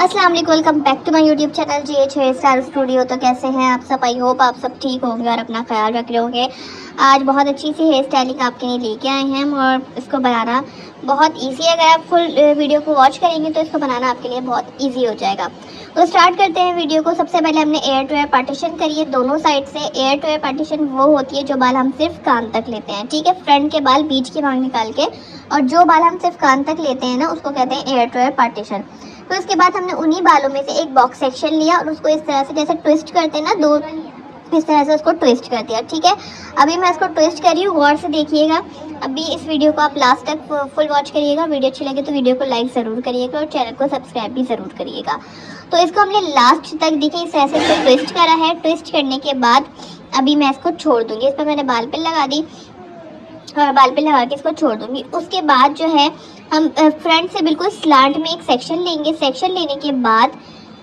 अस्सलाम वालेकुम, welcome back to my YouTube channel GH hair style studio. तो कैसे हैं आप सब? आई होप आप सब ठीक होंगे और अपना ख्याल रख रहे होंगे। आज बहुत अच्छी सी हेयर स्टाइलिंग आपके लिए लेके आए हैं और इसको बनाना बहुत इजी है। अगर आप फुल वीडियो को वॉच करेंगे तो इसको बनाना आपके लिए बहुत इजी हो जाएगा। तो स्टार्ट करते हैं वीडियो को। सबसे पहले हमने एयर टू एयर पार्टीशन करी है दोनों साइड से। एयर टू एयर पार्टीशन वो होती है जो बाल हम सिर्फ कान तक लेते हैं, ठीक है, फ्रंट के बाल बीच की भाग निकाल के, और जो बाल हम सिर्फ कान तक लेते हैं ना उसको कहते हैं एयर टू एयर पार्टीशन। तो इसके बाद हमने उन्हीं बालों में से एक बॉक्स सेक्शन लिया और उसको इस तरह से जैसे ट्विस्ट करते हैं ना, दो इस तरह से उसको ट्विस्ट कर दिया, ठीक है। अभी मैं इसको ट्विस्ट कर रही हूँ, गौर से देखिएगा। अभी इस वीडियो को आप लास्ट तक फुल वॉच करिएगा। वीडियो अच्छी लगे तो वीडियो को लाइक ज़रूर करिएगा और चैनल को सब्सक्राइब भी ज़रूर करिएगा। तो इसको हमने लास्ट तक देखिए इस तरह से इसको ट्विस्ट करा है। ट्विस्ट करने के बाद अभी मैं इसको छोड़ दूँगी। इस पर मैंने बाल पे लगा दी और बाल पे लगा के इसको छोड़ दूँगी। उसके बाद जो है हम फ्रंट से बिल्कुल स्लांट में एक सेक्शन लेंगे। सेक्शन लेने के बाद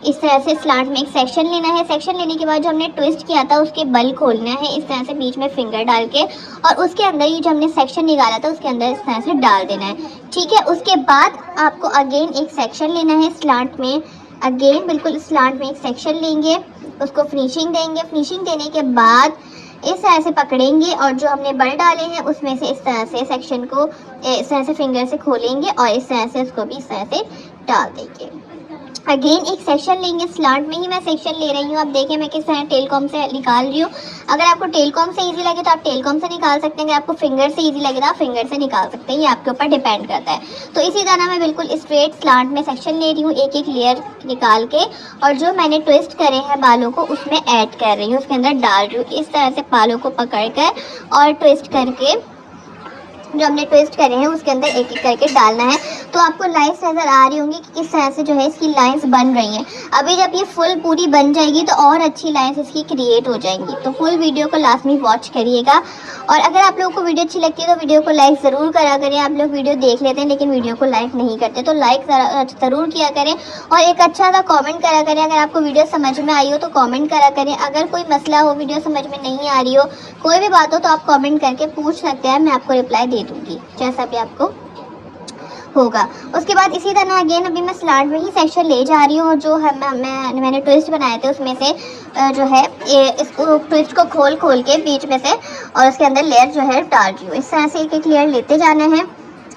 इस तरह से स्लांट में एक सेक्शन लेना है। सेक्शन लेने के बाद जो हमने ट्विस्ट किया था उसके बल खोलना है इस तरह से बीच में फिंगर डाल के, और उसके अंदर ये जो हमने सेक्शन निकाला था उसके अंदर इस तरह से डाल देना है, ठीक है। उसके बाद आपको अगेन एक सेक्शन लेना है स्लांट में। अगेन बिल्कुल स्लांट में एक सेक्शन लेंगे, उसको फिनिशिंग देंगे। फिनिशिंग देने के बाद इस तरह से पकड़ेंगे और जो हमने बल डाले हैं उसमें से इस तरह से सेक्शन को इस तरह से फिंगर से खोलेंगे और इस तरह से उसको भी इस तरह से डाल देंगे। अगेन एक सेक्शन लेंगे, स्लांट में ही मैं सेक्शन ले रही हूँ। आप देखें मैं किस तरह टेल कॉम से निकाल रही हूँ। अगर आपको टेल कॉम से इजी लगे तो आप टेल कॉम से निकाल सकते हैं, अगर आपको फिंगर से इजी लगे तो आप फिंगर से निकाल सकते हैं, ये आपके ऊपर डिपेंड करता है। तो इसी तरह मैं बिल्कुल स्ट्रेट स्लांट में सेक्शन ले रही हूँ, एक एक लेयर निकाल के, और जो मैंने ट्विस्ट करे हैं बालों को उसमें ऐड कर रही हूँ, उसके अंदर डाल रही हूँ। इस तरह से बालों को पकड़ कर और ट्विस्ट करके जो हमने ट्विस्ट करे हैं उसके अंदर एक एक करके डालना है। तो आपको लाइन्स नज़र आ रही होंगी कि किस तरह से जो है इसकी लाइंस बन रही हैं। अभी जब ये फुल पूरी बन जाएगी तो और अच्छी लाइंस इसकी क्रिएट हो जाएंगी। तो फुल वीडियो को लास्ट में वॉच करिएगा। और अगर आप लोगों को वीडियो अच्छी लगती है तो वीडियो को लाइक ज़रूर करा करें। आप लोग वीडियो देख लेते हैं लेकिन वीडियो को लाइक नहीं करते, तो लाइक ज़रूर किया करें और एक अच्छा सा कॉमेंट करा करें। अगर आपको वीडियो समझ में आई हो तो कॉमेंट करा करें। अगर कोई मसला हो, वीडियो समझ में नहीं आ रही हो, कोई भी बात हो तो आप कॉमेंट करके पूछ सकते हैं, मैं आपको रिप्लाई दे दूँगी जैसा भी आपको होगा। उसके बाद इसी तरह अगेन अभी मैं स्लांट में ही सेक्शन ले जा रही हूँ और जो है मैंने ट्विस्ट बनाए थे उसमें से जो है इसको ट्विस्ट को खोल के बीच में से और उसके अंदर लेयर जो है डाल रही हूँ। इस तरह से एक एक लेयर लेते जाना है।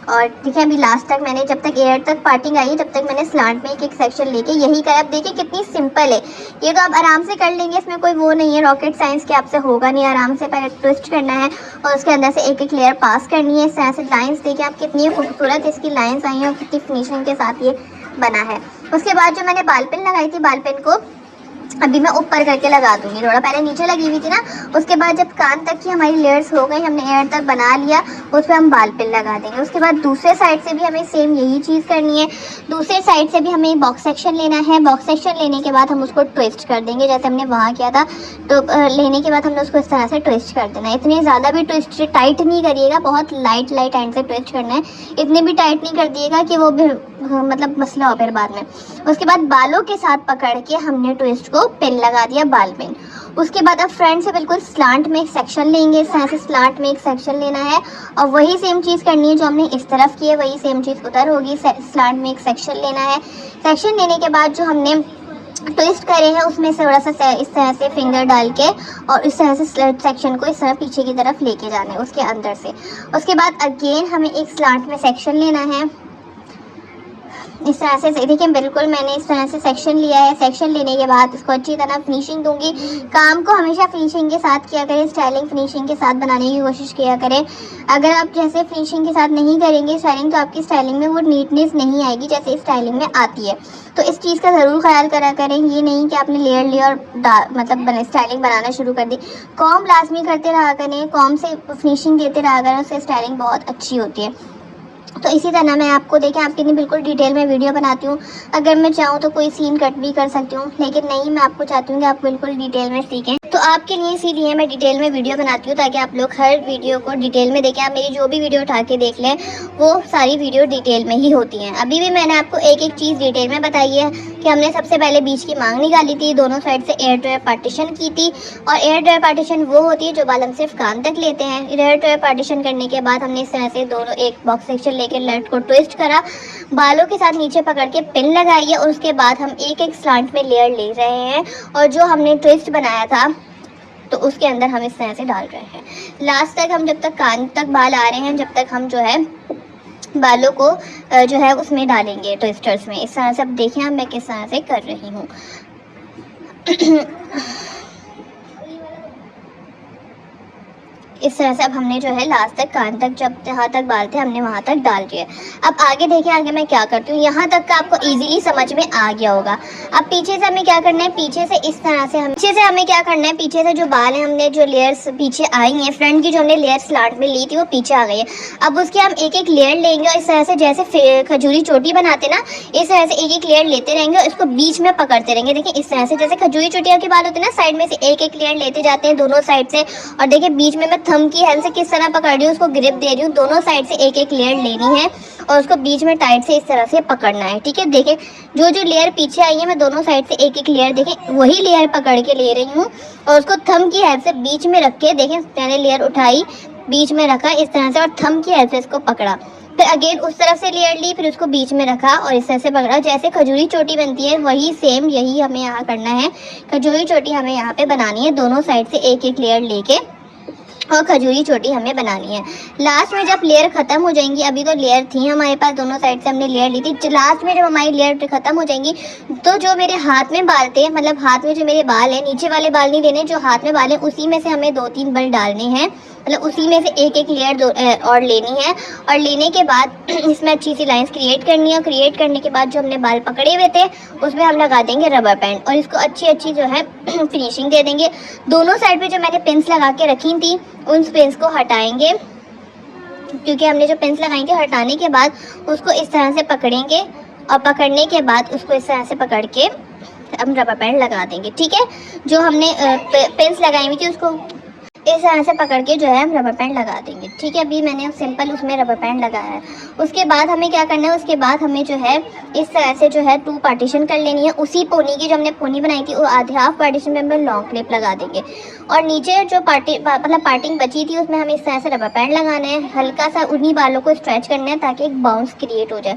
और देखिए अभी लास्ट तक मैंने जब तक एयर तक पार्टिंग आई जब तक मैंने स्लांट में एक एक सेक्शन लेके यही करा। अब देखिए कितनी सिंपल है ये, तो आप आराम से कर लेंगे, इसमें कोई वो नहीं है रॉकेट साइंस के आपसे होगा नहीं। आराम से पहले ट्विस्ट करना है और उसके अंदर से एक एक लेयर पास करनी है। इस तरह से लाइंस देखिए आप कितनी खूबसूरत इसकी लाइंस आई हैं और कितनी फिनिशिंग के साथ ये बना है। उसके बाद जो मैंने बाल पेन लगाई थी, बाल पेन को अभी मैं ऊपर करके लगा दूंगी, थोड़ा पहले नीचे लगी हुई थी ना। उसके बाद जब कान तक की हमारी लेयर्स हो गई, हमने एयर तक बना लिया, उस पर हम बाल पिन लगा देंगे। उसके बाद दूसरे साइड से भी हमें सेम यही चीज़ करनी है। दूसरे साइड से भी हमें बॉक्स सेक्शन लेना है। बॉक्स सेक्शन लेने के बाद हम उसको ट्विस्ट कर देंगे जैसे हमने वहाँ किया था। तो लेने के बाद हमने उसको इस तरह से ट्विस्ट कर देना है। इतनी ज़्यादा भी ट्विस्ट टाइट नहीं करिएगा, बहुत लाइट हैंड से ट्विस्ट करना है। इतनी भी टाइट नहीं कर दिएगा कि वो भी मतलब मसला हो फिर बाद में। उसके बाद बालों के साथ पकड़ के हमने ट्विस्ट को पिन लगा दिया, बाल पिन। उसके बाद अब फ्रंट से बिल्कुल स्लांट में एक सेक्शन लेंगे। इस तरह से स्लांट में एक सेक्शन लेना है और वही सेम चीज़ करनी है जो हमने इस तरफ की है, वही सेम चीज़ उधर होगी। स्लांट में एक सेक्शन लेना है। सेक्शन लेने के बाद जो हमने ट्विस्ट करे हैं उसमें से थोड़ा सा इस तरह से फिंगर डाल के और इस तरह से सेक्शन को इस तरह पीछे की तरफ लेके जाना है उसके अंदर से। उसके बाद अगेन हमें एक स्लांट में सेक्शन लेना है। इस तरह से देखिए बिल्कुल मैंने इस तरह से सेक्शन लिया है। सेक्शन लेने के बाद इसको अच्छी तरह फिनिशिंग दूंगी। काम को हमेशा फिनिशिंग के साथ किया करें, स्टाइलिंग फिनिशिंग के साथ बनाने की कोशिश किया करें। अगर आप जैसे फिनिशिंग के साथ नहीं करेंगे स्टाइलिंग तो आपकी स्टाइलिंग में वो नीटनेस नहीं आएगी जैसे स्टाइलिंग में आती है। तो इस चीज़ का ज़रूर ख्याल करा करें। ये नहीं कि आपने लेयर लिया और मतलब स्टाइलिंग बनाना शुरू कर दी। कॉम लाजमी करते रहा करें, कॉम से फिनिशिंग देते रहा करें, उससे स्टाइलिंग बहुत अच्छी होती है। तो इसी तरह मैं आपको देखें आपके लिए बिल्कुल डिटेल में वीडियो बनाती हूँ। अगर मैं चाहूँ तो कोई सीन कट भी कर सकती हूँ, लेकिन नहीं, मैं आपको चाहती हूँ कि आप बिल्कुल डिटेल में सीखें। तो आपके लिए इसीलिए मैं डिटेल में वीडियो बनाती हूँ ताकि आप लोग हर वीडियो को डिटेल में देखें। आप मेरी जो भी वीडियो उठा के देख लें वो सारी वीडियो डिटेल में ही होती हैं। अभी भी मैंने आपको एक एक चीज़ डिटेल में बताई है, कि हमने सबसे पहले बीच की मांग निकाली थी, दोनों साइड से एयर ड्रायर पार्टीशन की थी। और एयर ड्रायर पार्टीशन वो होती है जो बाल हम सिर्फ कान तक लेते हैं। एयर ड्रायर पार्टीशन करने के बाद हमने इस तरह से दोनों एक बॉक्स सेक्शन लेकर लेट को ट्विस्ट करा, बालों के साथ नीचे पकड़ के पिन लगाई है और उसके बाद हम एक एक स्लांट में लेयर ले रहे हैं और जो हमने ट्विस्ट बनाया था तो उसके अंदर हम इस तरह से डाल रहे हैं। लास्ट तक हम जब तक कान तक बाल आ रहे हैं, जब तक हम जो है बालों को जो है उसमें डालेंगे ट्विस्टर्स में। इस तरह से अब देखें अब मैं किस तरह से कर रही हूँ। इस तरह से अब हमने जो है लास्ट तक कान तक जब जहाँ तक बाल थे हमने वहाँ तक डाल दिए। अब आगे देखें आगे मैं क्या करती हूँ। यहाँ तक का आपको इजीली समझ में आ गया होगा। अब पीछे से हमें क्या करना है, पीछे से इस तरह से हमें क्या करना है, पीछे से जो बाल हैं हमने जो लेयर्स पीछे आई हैं, फ्रंट की जो हमने लेयर स्लांट में ली थी वो पीछे आ गई है। अब उसके हम एक एक लेयर लेंगे और इस तरह से जैसे खजूरी चोटी बनाते ना, इस तरह से एक एक लेयर लेते रहेंगे और इसको बीच में पकड़ते रहेंगे। देखिए इस तरह से जैसे खजूरी चोटियों के बाल होते हैं ना, साइड में से एक एक लेयर लेते जाते हैं दोनों साइड से। और देखिए बीच में मैं थंब की हेल्प से किस तरह पकड़ रही हूँ, उसको ग्रिप दे रही हूँ। दोनों साइड से एक एक लेयर लेनी है और उसको बीच में टाइट से इस तरह से पकड़ना है। ठीक है, देखें जो जो लेयर पीछे आई है मैं दोनों साइड से एक एक लेयर देखें वही लेयर पकड़ के ले रही हूँ और उसको थंब की हेल्प से बीच में रख के देखें मैंने लेयर उठाई, बीच में रखा इस तरह से और थंब की हेल्प से इसको पकड़ा। फिर अगेन उस तरफ से लेयर ली, फिर उसको बीच में रखा और इस तरह से पकड़ा। जैसे खजूरी चोटी बनती है वही सेम यही हमें यहाँ करना है। खजूरी चोटी हमें यहाँ पे बनानी है, दोनों साइड से एक एक लेयर लेके और खजूरी चोटी हमें बनानी है। लास्ट में जब लेयर खत्म हो जाएंगी, अभी तो लेयर थी हमारे पास दोनों साइड से हमने लेयर ली थी, लास्ट में जब हमारी लेयर खत्म हो जाएंगी तो जो मेरे हाथ में बाल थे, मतलब हाथ में जो मेरे बाल हैं, नीचे वाले बाल नहीं लेने, जो हाथ में बाल हैं उसी में से हमें 2-3 बाल डालने हैं, मतलब उसी में से एक एक लेयर और लेनी है। और लेने के बाद इसमें अच्छी सी लाइंस क्रिएट करनी है और क्रिएट करने के बाद जो हमने बाल पकड़े हुए थे उसमें हम लगा देंगे रबर बैंड और इसको अच्छी अच्छी जो है फिनिशिंग दे देंगे। दोनों साइड पे जो मैंने पिन्स लगा के रखी थी उन पिन्स को हटाएंगे, क्योंकि हमने जो पिन्स लगाई थी हटाने के बाद उसको इस तरह से पकड़ेंगे और पकड़ने के बाद उसको इस तरह से पकड़ के हम रबर बैंड लगा देंगे। ठीक है, जो हमने पिन्स लगाई हुई थी उसको इस तरह से पकड़ के जो है हम रबर बैंड लगा देंगे। ठीक है, अभी मैंने सिंपल उसमें रबर बैंड लगाया है। उसके बाद हमें क्या करना है, उसके बाद हमें जो है इस तरह से जो है 2 पार्टीशन कर लेनी है। उसी पोनी की जो हमने पोनी बनाई थी वो आधे हाफ पार्टीशन में हम लॉन्ग क्लिप लगा देंगे और नीचे जो पार्टिंग बची थी उसमें हमें इस तरह से रबर बैंड लगाना है। हल्का सा उन्हीं बालों को स्ट्रेच करना है ताकि एक बाउंस क्रिएट हो जाए।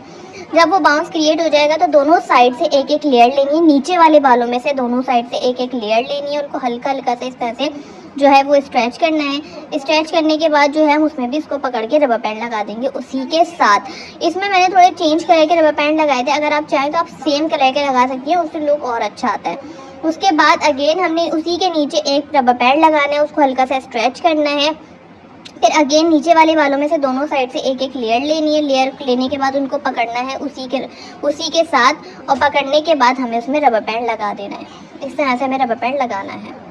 जब वो बाउंस क्रिएट हो जाएगा तो दोनों साइड से एक एक लेयर लेनी है, नीचे वाले बालों में से दोनों साइड से एक एक लेयर लेनी है, उनको हल्का हल्का से इस तरह से जो है वो स्ट्रेच करना है। स्ट्रेच करने के बाद जो है हम उसमें भी इसको पकड़ के रबर बैंड लगा देंगे उसी के साथ। इसमें मैंने थोड़े चेंज कलर के रबर बैंड लगाए थे, अगर आप चाहें तो आप सेम कलर के लगा सकती हैं, उससे लुक और अच्छा आता है। उसके बाद अगेन हमने उसी के नीचे एक रबर बैंड लगाना है, उसको हल्का सा स्ट्रेच करना है। फिर अगेन नीचे वाले बालों में से दोनों साइड से एक एक लेयर लेनी है। लेयर लेने के बाद उनको पकड़ना है उसी के साथ और पकड़ने के बाद हमें उसमें रबर बैंड लगा देना है। इस तरह से हमें रबर बैंड लगाना है।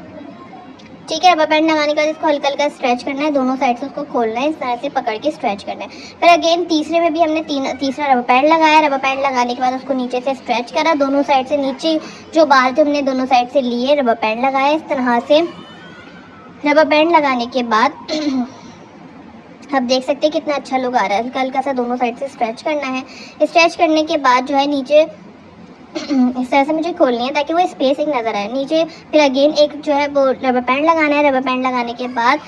ठीक है, रबर बैंड लगाने के बाद इसको हल्का हल्का स्ट्रेच करना है, दोनों साइड से उसको खोलना है, इस तरह से पकड़ के स्ट्रेच करना है। फिर अगेन तीसरे में भी हमने तीसरा रबर बैंड लगाया। रबर बैंड लगाने के बाद उसको नीचे से स्ट्रेच करा, दोनों साइड से नीचे जो बाल थे हमने दोनों साइड से लिए, रबर बैंड लगाया। इस तरह से रबर बैंड लगाने के बाद आप देख सकते हैं कितना अच्छा लुक आ रहा है। हल्का हल्का सा दोनों साइड से स्ट्रेच करना है। स्ट्रेच करने के बाद जो है नीचे इस तरह से मुझे खोलनी है ताकि वो स्पेसिंग नज़र आए नीचे। फिर अगेन एक जो है वो रबर बैंड लगाना है। रबर बैंड लगाने के बाद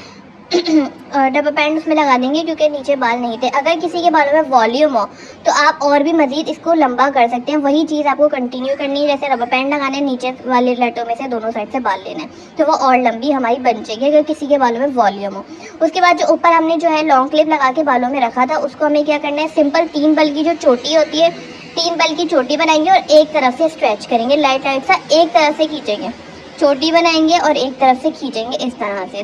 रबर बैंड उसमें लगा देंगे क्योंकि नीचे बाल नहीं थे। अगर किसी के बालों में वॉल्यूम हो तो आप और भी मज़ीद इसको लंबा कर सकते हैं। वही चीज़ आपको कंटिन्यू करनी है, जैसे रबर बैंड लगाने नीचे वाले लटों में से दोनों साइड से बाल लेना है तो वो और लंबी हमारी बन जाएगी अगर किसी के बालों में वॉल्यूम हो। उसके बाद जो ऊपर हमने जो है लॉन्ग क्लिप लगा के बालों में रखा था उसको हमें क्या करना है, सिंपल 3 बल की जो चोटी होती है 3 बल की चोटी बनाएंगे और एक तरफ से स्ट्रेच करेंगे, लाइट सा एक तरफ से खींचेंगे, चोटी बनाएंगे और एक तरफ से खींचेंगे। इस तरह से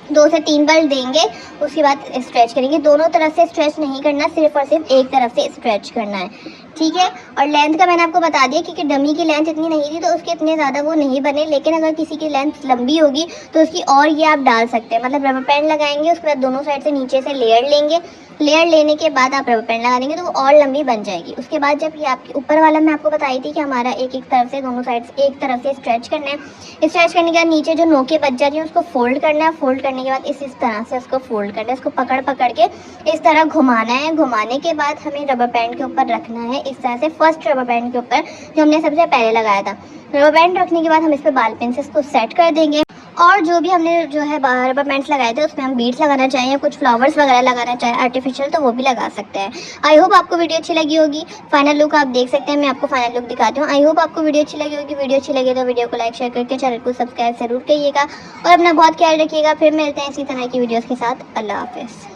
2 से 3 बल देंगे, उसके बाद स्ट्रेच करेंगे। दोनों तरफ से स्ट्रेच नहीं करना, सिर्फ और सिर्फ एक तरफ से स्ट्रेच करना है। ठीक है, और लेंथ का मैंने आपको बता दिया क्योंकि डमी की लेंथ इतनी नहीं थी तो उसके इतने ज़्यादा वो नहीं बने, लेकिन अगर किसी की लेंथ लंबी होगी तो उसकी और ये आप डाल सकते हैं। मतलब रबर बैंड लगाएंगे, उसके बाद दोनों साइड से नीचे से लेयर लेंगे, लेयर लेने के बाद आप रबर बैंड लगा देंगे तो वो और लंबी बन जाएगी। उसके बाद जब ये आपके ऊपर वाला मैं आपको बताई थी कि हमारा एक तरफ से दोनों साइड से एक तरफ से स्ट्रेच करना है। स्ट्रेच करने के बाद नीचे जो नोकें बच जाती हैं उसको फोल्ड करना है। फोल्ड करने के बाद इस तरह से उसको फोल्ड करना है, इसको पकड़ के इस तरह घुमाना है। घुमाने के बाद हमें रबर बैंड के ऊपर रखना है इस तरह से फर्स्ट रबर बैंड के ऊपर जो हमने सबसे पहले लगाया था। रबर बैंड रखने के बाद हम इस पर बाल पेन से इसको सेट कर देंगे और जो भी हमने जो है रबर बैंड्स लगाए थे उसमें हम बीड्स लगाना चाहें या कुछ फ्लावर्स वगैरह लगाना चाहें आर्टिफिशियल, तो वो भी लगा सकते हैं। आई होप आपको वीडियो अच्छी लगी होगी। फाइनल लुक आप देख सकते हैं, मैं आपको फाइनल लुक दिखाती हूँ। आई होप आपको वीडियो अच्छी लगी होगी। वीडियो अच्छी लगे तो वीडियो को लाइक शेयर करके चैनल को सब्सक्राइब जरूर करिएगा और अपना बहुत ख्याल रखिएगा। फिर मिलते हैं इसी तरह की वीडियोज़ के साथ। अल्लाह हाफिज़।